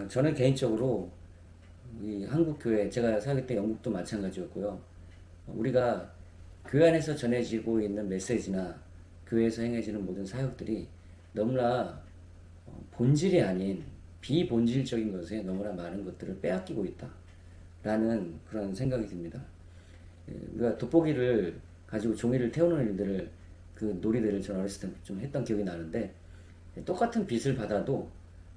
저는 개인적으로 이 한국 교회, 제가 사역했던 영국도 마찬가지였고요. 우리가 교회 안에서 전해지고 있는 메시지나 교회에서 행해지는 모든 사역들이 너무나 본질이 아닌 비본질적인 것에 너무나 많은 것들을 빼앗기고 있다라는 그런 생각이 듭니다. 우리가 돋보기를 가지고 종이를 태우는 일들을, 그 놀이들을 저는 어렸을 때 좀 했던 기억이 나는데, 똑같은 빛을 받아도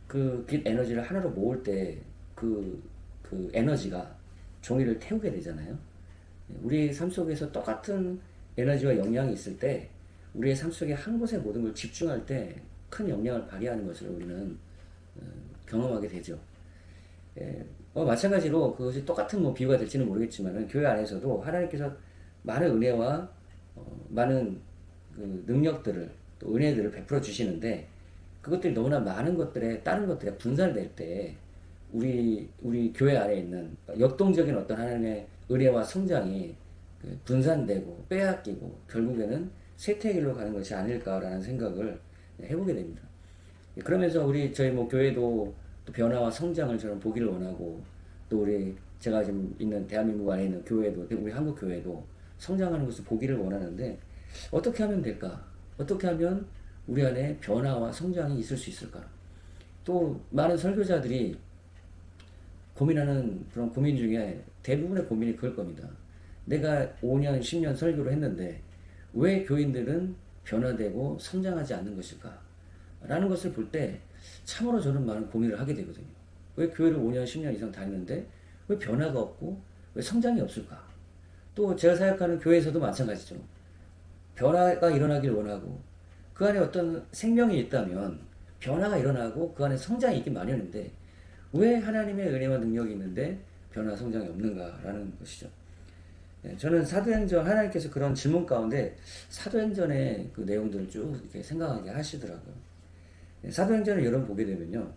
그 빛 에너지를 하나로 모을 때 그 에너지가 종이를 태우게 되잖아요. 우리 삶 속에서 똑같은 에너지와 영향이 있을 때 우리의 삶 속에 한 곳에 모든 걸 집중할 때 큰 영향을 발휘하는 것을 우리는 경험하게 되죠. 마찬가지로 그것이 똑같은 비유가 될지는 모르겠지만, 교회 안에서도 하나님께서 많은 은혜와 많은 그 능력들을, 또 은혜들을 베풀어 주시는데, 그것들이 너무나 많은 것들에, 다른 것들에 분산될 때 우리 교회 안에 있는 역동적인 어떤 하나님의 은혜와 성장이 분산되고 빼앗기고 결국에는 쇠퇴길로 가는 것이 아닐까라는 생각을 해보게 됩니다. 그러면서 저희 교회도 또 변화와 성장을 저는 보기를 원하고, 또 제가 지금 있는 대한민국 안에 있는 교회도, 우리 한국 교회도 성장하는 것을 보기를 원하는데, 어떻게 하면 될까? 어떻게 하면 우리 안에 변화와 성장이 있을 수 있을까? 또 많은 설교자들이 고민하는 그런 고민 중에 대부분의 고민이 그럴 겁니다. 내가 5년, 10년 설교를 했는데 왜 교인들은 변화되고 성장하지 않는 것일까? 라는 것을 볼 때 참으로 저는 많은 고민을 하게 되거든요. 왜 교회를 5년, 10년 이상 다니는데 왜 변화가 없고 왜 성장이 없을까? 또 제가 생각하는 교회에서도 마찬가지죠. 변화가 일어나길 원하고 그 안에 어떤 생명이 있다면 변화가 일어나고 그 안에 성장이 있기 마련인데, 왜 하나님의 은혜와 능력이 있는데 변화 성장이 없는가라는 것이죠. 저는 사도행전, 하나님께서 그런 질문 가운데 사도행전의 그 내용들을 쭉 이렇게 생각하게 하시더라고요. 사도행전을 여러분 보게 되면요,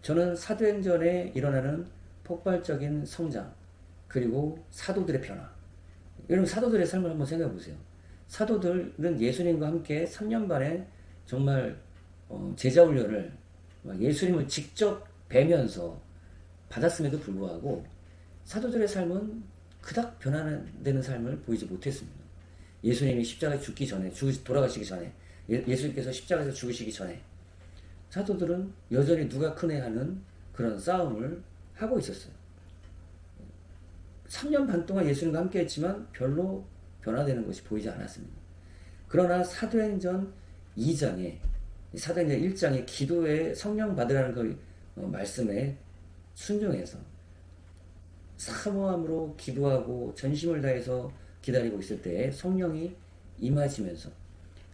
저는 사도행전에 일어나는 폭발적인 성장, 그리고 사도들의 변화, 여러분 사도들의 삶을 한번 생각해 보세요. 사도들은 예수님과 함께 3년 반의 정말 제자 훈련을 예수님을 직접 뵈면서 받았음에도 불구하고 사도들의 삶은 그닥 변화되는 삶을 보이지 못했습니다. 예수님이 십자가에 죽기 전에, 돌아가시기 전에, 예수님께서 십자가에서 죽으시기 전에 사도들은 여전히 누가 크네 하는 그런 싸움을 하고 있었어요. 3년 반 동안 예수님과 함께 했지만 별로 변화되는 것이 보이지 않았습니다. 그러나 사도행전 2장에, 사도행전 1장에 기도에 성령 받으라는 그 말씀에 순종해서 사모함으로 기도하고 전심을 다해서 기다리고 있을 때에 성령이 임하시면서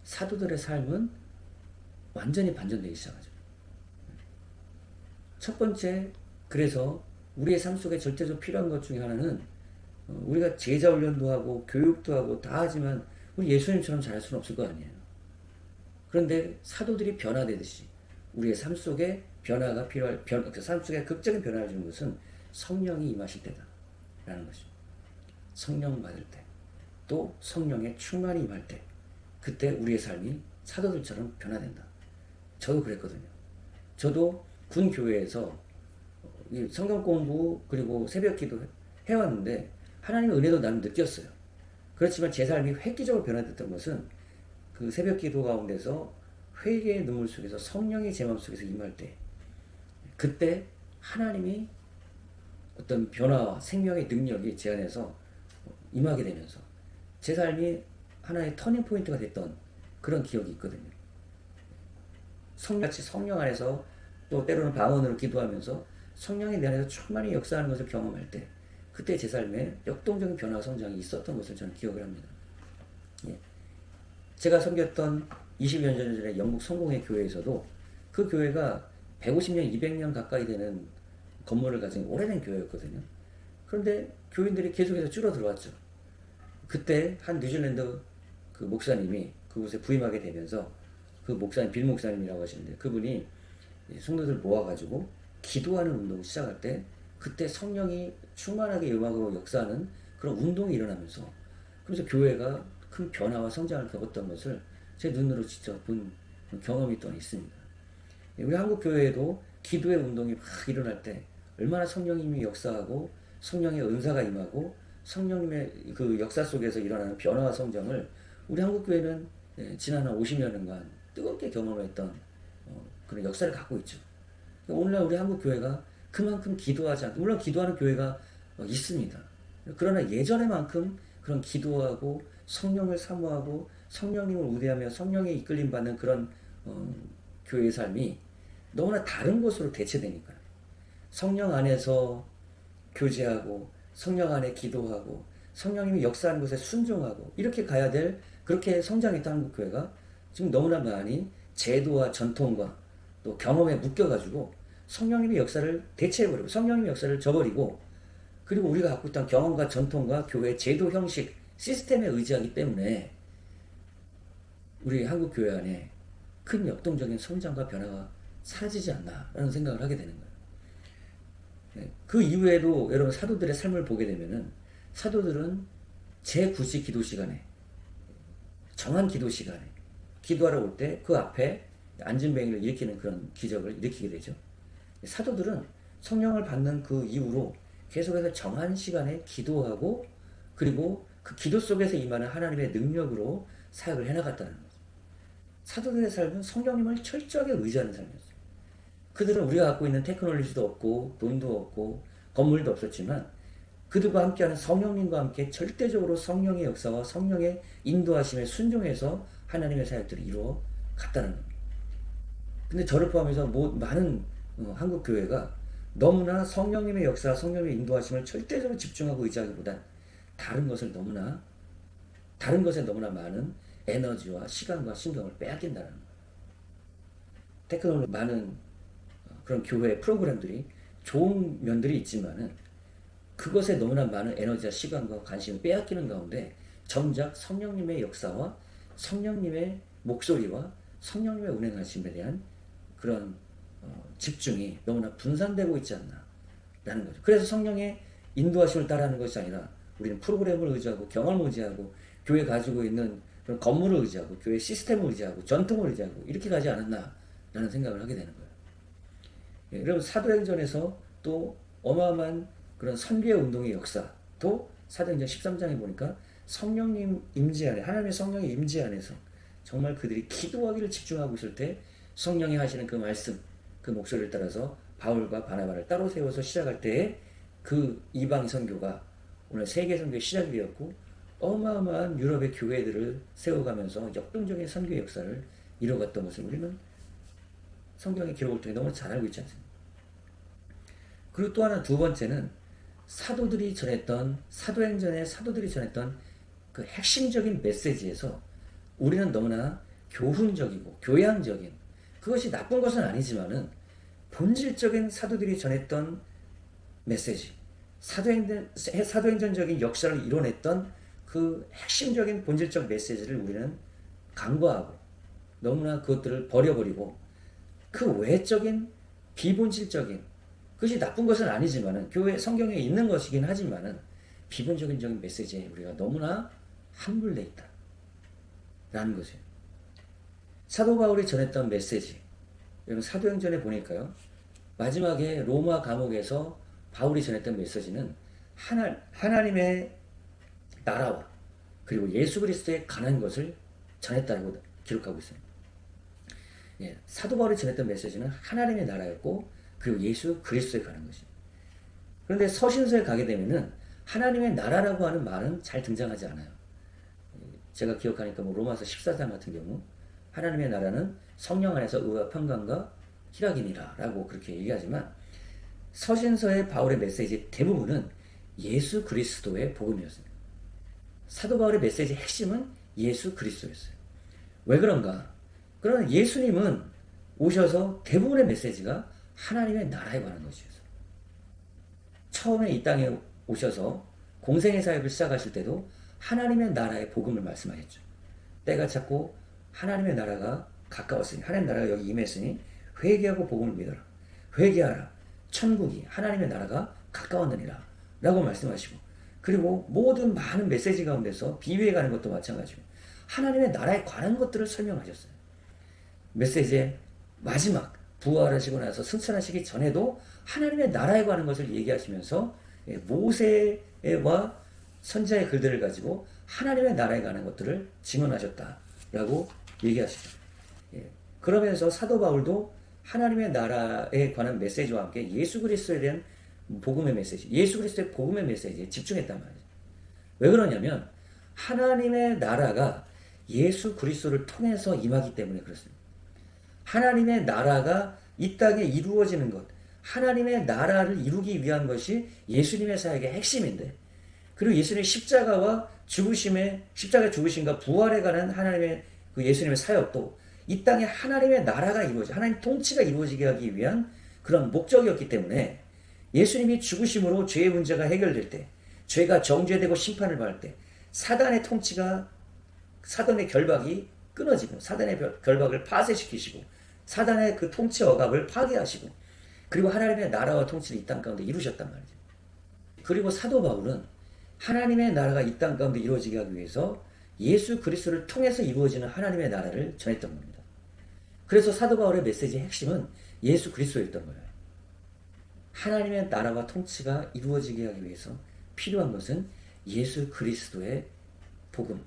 사도들의 삶은 완전히 반전되기 시작하죠. 첫 번째, 그래서 우리의 삶 속에 절대적으로 필요한 것 중에 하나는, 우리가 제자 훈련도 하고 교육도 하고 다 하지만 우리 예수님처럼 잘할 수는 없을 거 아니에요. 그런데 사도들이 변화되듯이 우리의 삶 속에 변화가 필요할, 삶 속에 극적인 변화를 주는 것은 성령이 임하실 때다라는 것이죠. 성령 받을 때, 또 성령의 충만이 임할 때, 그때 우리의 삶이 사도들처럼 변화된다. 저도 그랬거든요. 저도 군 교회에서 성경 공부 그리고 새벽 기도 해왔는데 하나님의 은혜도 나는 느꼈어요. 그렇지만 제 삶이 획기적으로 변화됐던 것은 그 새벽 기도 가운데서 회개의 눈물 속에서 성령이 제 마음속에서 임할 때, 그때 하나님이 어떤 변화와 생명의 능력이 제 안에서 임하게 되면서 제 삶이 하나의 터닝 포인트가 됐던 그런 기억이 있거든요. 성같이 성령 안에서, 또 때로는 방언으로 기도하면서 성령이 내 안에서 충만히 역사하는 것을 경험할 때, 그때 제 삶에 역동적인 변화와 성장이 있었던 것을 저는 기억을 합니다. 예. 제가 섬겼던 20여 년 전에 영국 성공회 교회에서도 그 교회가 150년, 200년 가까이 되는 건물을 가진 오래된 교회였거든요. 그런데 교인들이 계속해서 줄어들어왔죠. 그때 한 뉴질랜드 그 목사님이 그곳에 부임하게 되면서, 그 목사님, 빌 목사님이라고 하시는데, 그분이 성도들 모아가지고 기도하는 운동을 시작할 때, 그때 성령이 충만하게 음악으로 역사하는 그런 운동이 일어나면서, 그래서 교회가 큰 변화와 성장을 겪었던 것을 제 눈으로 직접 본 경험이 또 있습니다. 우리 한국 교회에도 기도의 운동이 막 일어날 때 얼마나 성령님이 역사하고 성령의 은사가 임하고 성령님의 그 역사 속에서 일어나는 변화와 성장을 우리 한국교회는 지난 한 50년간 뜨겁게 경험했던 그런 역사를 갖고 있죠. 오늘날 우리 한국교회가 그만큼 기도하지 않고, 물론 기도하는 교회가 있습니다. 그러나 예전에만큼 그런 기도하고 성령을 사모하고 성령님을 우대하며 성령에 이끌림 받는 그런 교회의 삶이 너무나 다른 것으로 대체되니까요. 성령 안에서 교제하고 성령 안에 기도하고 성령님이 역사하는 것에 순종하고 이렇게 가야 될, 그렇게 성장했던 한국교회가 지금 너무나 많이 제도와 전통과 또 경험에 묶여가지고 성령님의 역사를 대체해버리고 성령님의 역사를 저버리고, 그리고 우리가 갖고 있던 경험과 전통과 교회 제도 형식 시스템에 의지하기 때문에 우리 한국교회 안에 큰 역동적인 성장과 변화가 사라지지 않나라는 생각을 하게 되는 거예요. 그 이후에도 여러분 사도들의 삶을 보게 되면은 사도들은 제9시 기도 시간에, 정한 기도 시간에 기도하러 올 때 그 앞에 안진뱅이를 일으키는 그런 기적을 일으키게 되죠. 사도들은 성령을 받는 그 이후로 계속해서 정한 시간에 기도하고 그리고 그 기도 속에서 임하는 하나님의 능력으로 사역을 해나갔다는 거죠. 사도들의 삶은 성령님을 철저하게 의지하는 삶이었어요. 그들은 우리가 갖고 있는 테크놀로지도 없고 돈도 없고 건물도 없었지만 그들과 함께하는 성령님과 함께 절대적으로 성령의 역사와 성령의 인도하심에 순종해서 하나님의 사역들을 이루어 갔다는 겁니다. 근데 저를 포함해서 많은 한국 교회가 너무나 성령님의 역사, 성령의 인도하심을 절대적으로 집중하고 의지하기보단 다른 것에 너무나 많은 에너지와 시간과 신경을 빼앗긴다는 거예요. 테크놀로지 많은 그런 교회 프로그램들이 좋은 면들이 있지만은 그것에 너무나 많은 에너지와 시간과 관심을 빼앗기는 가운데 정작 성령님의 역사와 성령님의 목소리와 성령님의 운행하심에 대한 그런 집중이 너무나 분산되고 있지 않나라는 거죠. 그래서 성령의 인도하심을 따라하는 것이 아니라 우리는 프로그램을 의지하고 경험을 의지하고 교회 가지고 있는 그런 건물을 의지하고 교회 시스템을 의지하고 전통을 의지하고 이렇게 가지 않았나라는 생각을 하게 되는 거예요. 예, 여러분 사도행전에서 또 어마어마한 그런 선교의 운동의 역사, 또 사도행전 13장에 보니까 성령님 임재 안에, 하나님의 성령의 임재 안에서 정말 그들이 기도하기를 집중하고 있을 때 성령이 하시는 그 말씀, 그 목소리를 따라서 바울과 바나바를 따로 세워서 시작할 때에 그 이방 선교가 오늘 세계 선교의 시작이 되었고 어마어마한 유럽의 교회들을 세워가면서 역동적인 선교의 역사를 이뤄갔던 것을 우리는 성경의 기록을 통해 너무 잘 알고 있지 않습니까? 그리고 또 하나, 두 번째는 사도들이 전했던, 사도행전의 사도들이 전했던 그 핵심적인 메시지에서 우리는 너무나 교훈적이고 교양적인, 그것이 나쁜 것은 아니지만은 본질적인 사도들이 전했던 메시지, 사도행전적인 역사를 이뤄냈던 그 핵심적인 본질적 메시지를 우리는 간과하고 너무나 그것들을 버려버리고 그 외적인 비본질적인, 그것이 나쁜 것은 아니지만은 교회 성경에 있는 것이긴 하지만은 비본적인 메시지에 우리가 너무나 함몰돼 있다 라는 것이에요. 사도 바울이 전했던 메시지, 여러분 사도행전에 보니까요, 마지막에 로마 감옥에서 바울이 전했던 메시지는 하나님의 나라와 그리고 예수 그리스도에 관한 것을 전했다고 기록하고 있습니다. 예, 사도 바울이 전했던 메시지는 하나님의 나라였고 그리고 예수 그리스도에 관한 것입니다. 그런데 서신서에 가게 되면은 하나님의 나라라고 하는 말은 잘 등장하지 않아요. 제가 기억하니까 로마서 14장 같은 경우 하나님의 나라는 성령 안에서 의와 평강과 희락이니라 라고 그렇게 얘기하지만 서신서의 바울의 메시지 대부분은 예수 그리스도의 복음이었습니다. 사도 바울의 메시지 핵심은 예수 그리스도였어요. 왜 그런가? 그러나 예수님은 오셔서 대부분의 메시지가 하나님의 나라에 관한 것이었어요. 처음에 이 땅에 오셔서 공생의 사역을 시작하실 때도 하나님의 나라의 복음을 말씀하셨죠. 때가 찼고 하나님의 나라가 가까웠으니, 하나님의 나라가 여기 임했으니 회개하고 복음을 믿어라. 회개하라. 천국이, 하나님의 나라가 가까웠느니라 라고 말씀하시고, 그리고 모든 많은 메시지 가운데서 비유해 가는 것도 마찬가지고 하나님의 나라에 관한 것들을 설명하셨어요. 메시지의 마지막 부활하시고 나서 승천하시기 전에도 하나님의 나라에 관한 것을 얘기하시면서 모세와 선지자의 글들을 가지고 하나님의 나라에 관한 것들을 증언하셨다라고 얘기하시죠. 그러면서 사도 바울도 하나님의 나라에 관한 메시지와 함께 예수 그리스도에 대한 복음의 메시지, 예수 그리스도의 복음의 메시지에 집중했단 말이죠. 왜 그러냐면 하나님의 나라가 예수 그리스도를 통해서 임하기 때문에 그렇습니다. 하나님의 나라가 이 땅에 이루어지는 것, 하나님의 나라를 이루기 위한 것이 예수님의 사역의 핵심인데, 그리고 예수님의 십자가와 십자가 죽으심과 부활에 관한 하나님의 그 예수님의 사역도 이 땅에 하나님의 나라가 하나님 통치가 이루어지게 하기 위한 그런 목적이었기 때문에 예수님이 죽으심으로 죄의 문제가 해결될 때, 죄가 정죄되고 심판을 받을 때, 사단의 결박이 끊어지고, 사단의 결박을 파쇄시키시고, 사단의 그 통치 억압을 파괴하시고, 그리고 하나님의 나라와 통치를 이 땅 가운데 이루셨단 말이죠. 그리고 사도 바울은 하나님의 나라가 이 땅 가운데 이루어지게 하기 위해서 예수 그리스도를 통해서 이루어지는 하나님의 나라를 전했던 겁니다. 그래서 사도 바울의 메시지의 핵심은 예수 그리스도였던 거예요. 하나님의 나라와 통치가 이루어지게 하기 위해서 필요한 것은 예수 그리스도의 복음,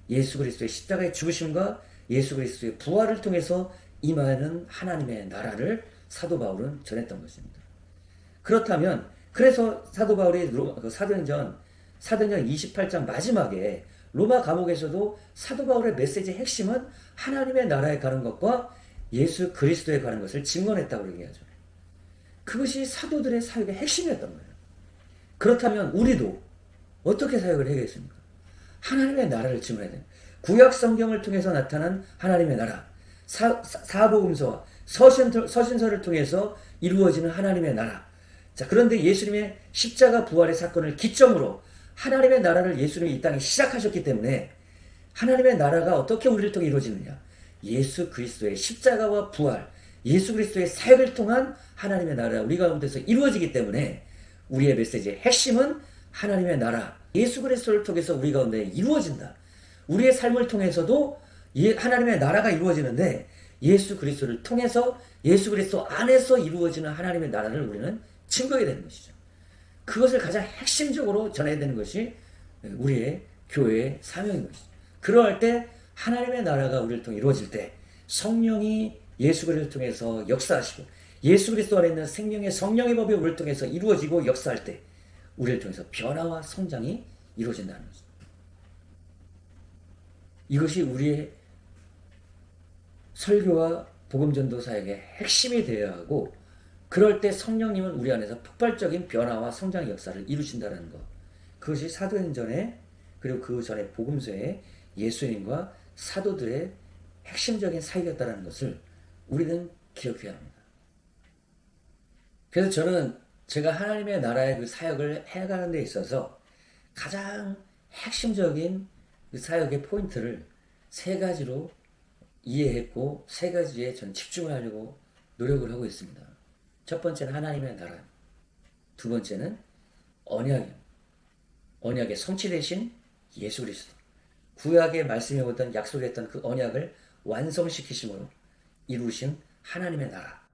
예수 그리스도의 십자가의 죽으심과 예수 그리스도의 부활을 통해서 임하는 하나님의 나라를 사도 바울은 전했던 것입니다. 그렇다면 그래서 사도 바울이 사도행전 28장 마지막에 로마 감옥에서도 사도 바울의 메시지의 핵심은 하나님의 나라에 가는 것과 예수 그리스도에 가는 것을 증언했다고 얘기하죠. 그것이 사도들의 사역의 핵심이었던 거예요. 그렇다면 우리도 어떻게 사역을 해야겠습니까? 하나님의 나라를 증언해야 돼요. 구약 성경을 통해서 나타난 하나님의 나라, 사복음서와 서신서를 통해서 이루어지는 하나님의 나라. 자, 그런데 예수님의 십자가 부활의 사건을 기점으로 하나님의 나라를 예수님이 이 땅에 시작하셨기 때문에 하나님의 나라가 어떻게 우리를 통해 이루어지느냐? 예수 그리스도의 십자가와 부활, 예수 그리스도의 사역을 통한 하나님의 나라가 우리 가운데서 이루어지기 때문에 우리의 메시지의 핵심은 하나님의 나라, 예수 그리스도를 통해서 우리 가운데 이루어진다. 우리의 삶을 통해서도 하나님의 나라가 이루어지는데 예수 그리스도를 통해서 예수 그리스도 안에서 이루어지는 하나님의 나라를 우리는 증거해야 되는 것이죠. 그것을 가장 핵심적으로 전해야 되는 것이 우리의 교회의 사명인 것이죠. 그러할 때 하나님의 나라가 우리를 통해 이루어질 때 성령이 예수 그리스도를 통해서 역사하시고 예수 그리스도 안에 있는 생명의 성령의 법이 우리를 통해서 이루어지고 역사할 때 우리를 통해서 변화와 성장이 이루어진다는 것입니다. 이것이 우리의 설교와 복음전도 사역의 핵심이 되어야 하고, 그럴 때 성령님은 우리 안에서 폭발적인 변화와 성장의 역사를 이루신다는 것. 그것이 사도행전에 그리고 그 전에 복음서에 예수님과 사도들의 핵심적인 사역이었다는 것을 우리는 기억해야 합니다. 그래서 저는 제가 하나님의 나라의 그 사역을 해가는 데 있어서 가장 핵심적인 그 사역의 포인트를 세 가지로 이해했고 세 가지에 전 집중을 하려고 노력을 하고 있습니다. 첫 번째는 하나님의 나라, 두 번째는 언약의 성취 되신 예수 그리스도, 구약에 말씀해오던 약속했던 그 언약을 완성시키심으로 이루신 하나님의 나라,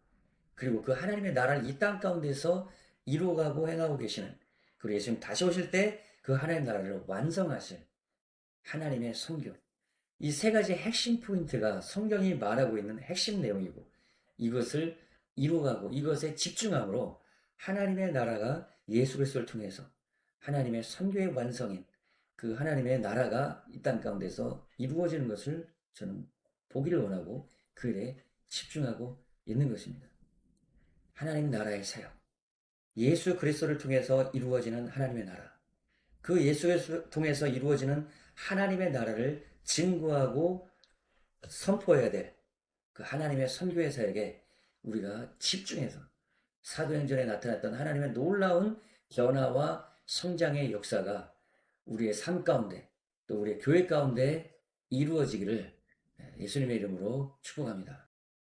그리고 그 하나님의 나라를 이 땅 가운데서 이루어가고 행하고 계시는, 그리고 예수님 다시 오실 때 그 하나님의 나라를 완성하실 하나님의 선교. 이 세 가지 핵심 포인트가 성경이 말하고 있는 핵심 내용이고, 이것을 이루어가고 이것에 집중함으로 하나님의 나라가 예수 그리스도를 통해서 하나님의 선교의 완성인 그 하나님의 나라가 이 땅 가운데서 이루어지는 것을 저는 보기를 원하고 그 일에 집중하고 있는 것입니다. 하나님 나라의 사역, 예수 그리스도를 통해서 이루어지는 하나님의 나라, 그 예수 그리스도를 통해서 이루어지는 하나님의 나라를 증거하고 선포해야 될 그 하나님의 선교의 사역에 우리가 집중해서 사도행전에 나타났던 하나님의 놀라운 변화와 성장의 역사가 우리의 삶 가운데 또 우리의 교회 가운데 이루어지기를 예수님의 이름으로 축복합니다.